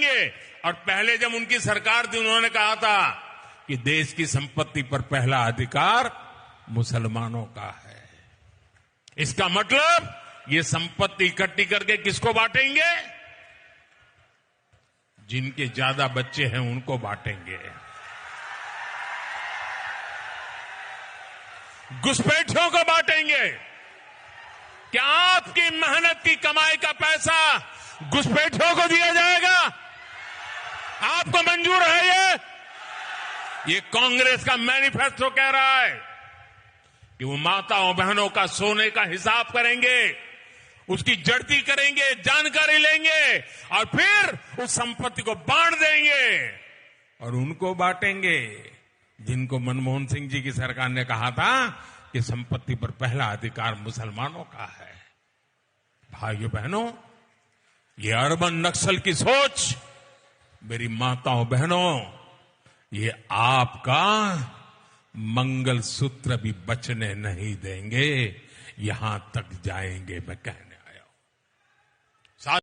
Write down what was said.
करेंगे। और पहले जब उनकी सरकार थी उन्होंने कहा था कि देश की संपत्ति पर पहला अधिकार मुसलमानों का है। इसका मतलब ये संपत्ति इकट्ठी करके किसको बांटेंगे? जिनके ज्यादा बच्चे हैं उनको बांटेंगे। घुसपैठियों को बांटेंगे। क्या आपकी मेहनत की कमाई का पैसा घुसपैठियों को दिया जाएगा? आपको मंजूर है? ये कांग्रेस का मैनिफेस्टो कह रहा है कि वो माताओं बहनों का सोने का हिसाब करेंगे, उसकी जड़ती करेंगे, जानकारी लेंगे और फिर उस संपत्ति को बांट देंगे। और उनको बांटेंगे जिनको मनमोहन सिंह जी की सरकार ने कहा था कि संपत्ति पर पहला अधिकार मुसलमानों का है। भाइयों बहनों, ये अर्बन नक्सल की सोच मेरी माताओं बहनों, ये आपका मंगलसूत्र भी बचने नहीं देंगे। यहां तक जाएंगे मैं कहना।